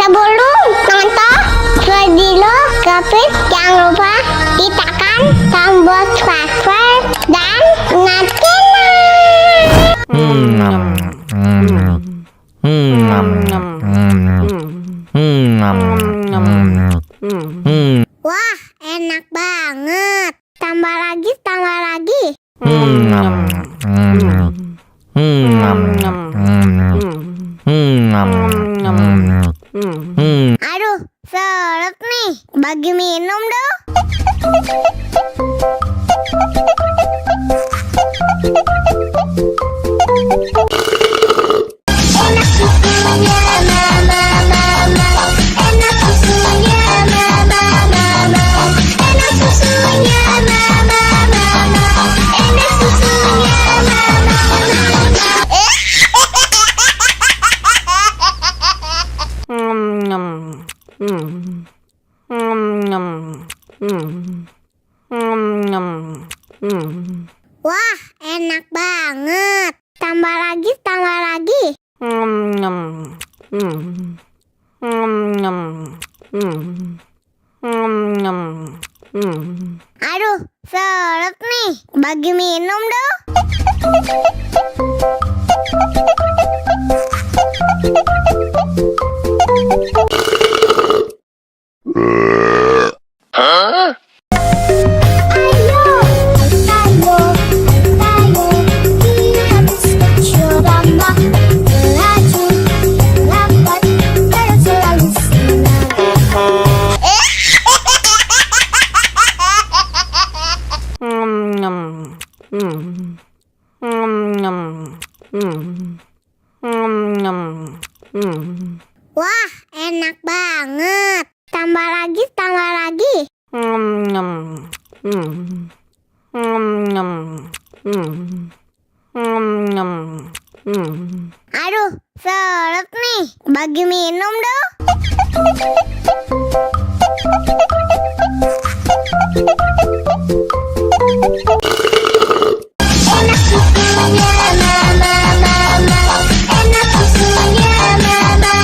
Sebelum nonton video Gapit, jangan lupa tekan tombol subscribe dan nyalakan. Wah, enak banget. Tambah lagi, tambah lagi. Aduh, seret nih. Bagi minum dong. Enak susunya mama, enak susunya mama, enak susunya mama, enak susunya Wah, enak banget. Tambah lagi, tambah lagi. Aduh, seret nih. Bagi minum dong. Wah, enak banget. Tambah lagi, tambah lagi. Aduh, seret nih. Bagi minum dong. Enak susunya mama, enak susunya mama,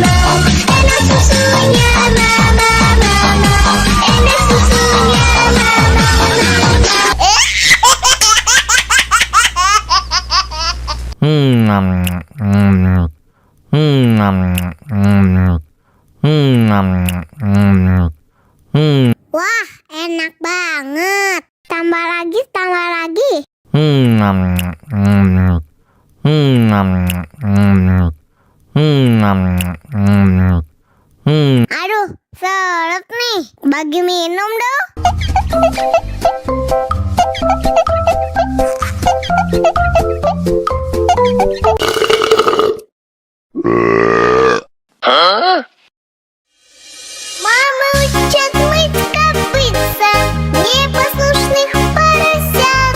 enak susunya mama, enak susunya Wah, enak banget. Tambah lagi, tambah lagi. Aduh, seret nih. Bagi minum dong. Мама учат мыть копытца, непослушных поросят.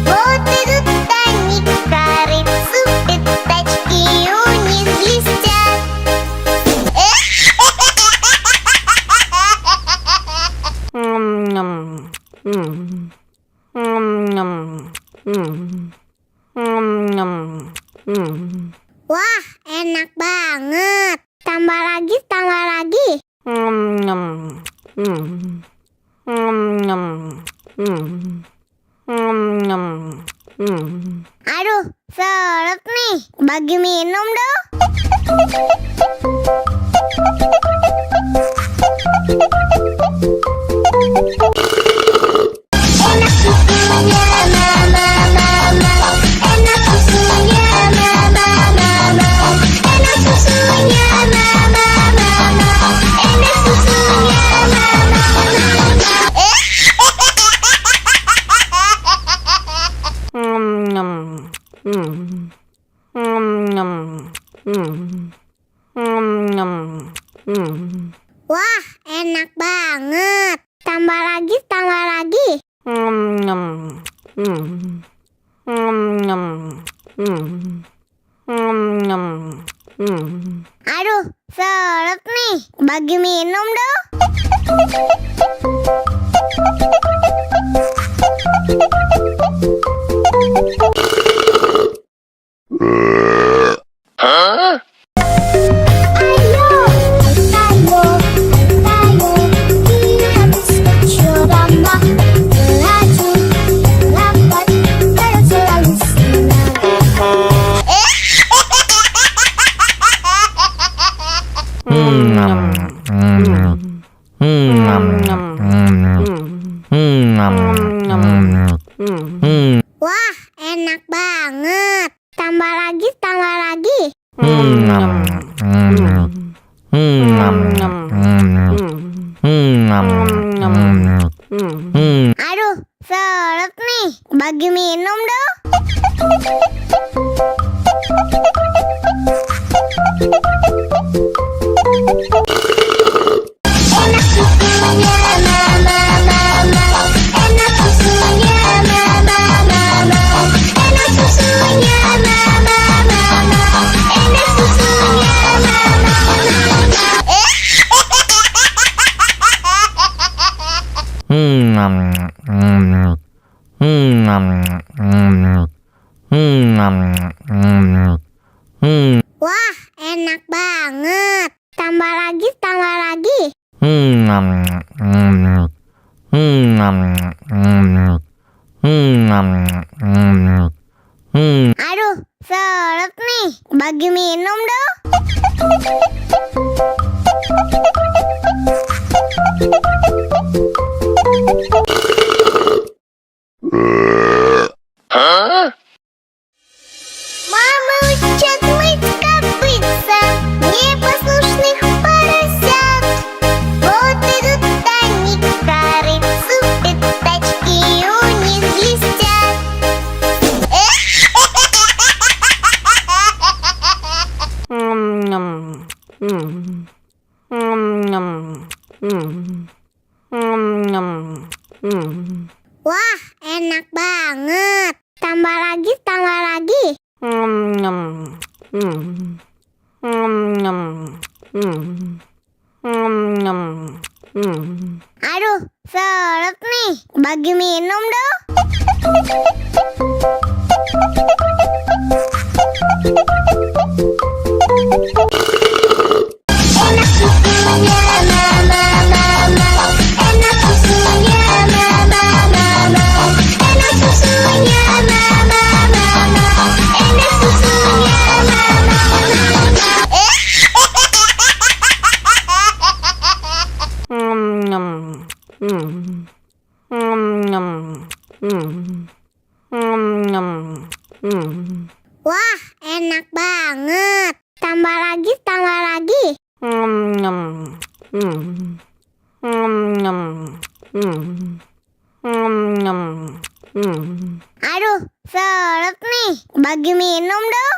Вот идут они к корыцу, пятачки у них блестят. Wah, enak banget. Tambah lagi, tambah lagi. Aduh, seret nih. Bagi minum dong. Enak susunya mama, enak susunya mama, enak susunya mama, enak susunya Wah, enak banget. Tambah lagi, tambah lagi. Aduh, seret nih. Bagi minum dong. Ayo Wah, enak banget. Tambah lagi, tambah lagi. Aduh, seret nih. Bagi minum dong. Enak susunya, mama, mama. Enak susunya, mama, mama. Enak susunya, mama, mama. Enak susunya, mama, Wah, enak banget. Tambah lagi, tambah lagi. Aduh, seret nih. Bagi minum dong. Мама учат мыть копытца непослушных поросят. Вот идут они к корыцу, пятачки у них блестят. Wah, enak banget. Tambah lagi, tambah lagi. Aduh, seret nih. Bagi minum dong. Enak susunya, mama, mama. Enak susunya, mama, mama. Enak susunya, mama, mama. Enak susunya, mama, Wah, enak banget. Tambah lagi, tambah lagi. Aduh, seret nih. Bagi minum dong.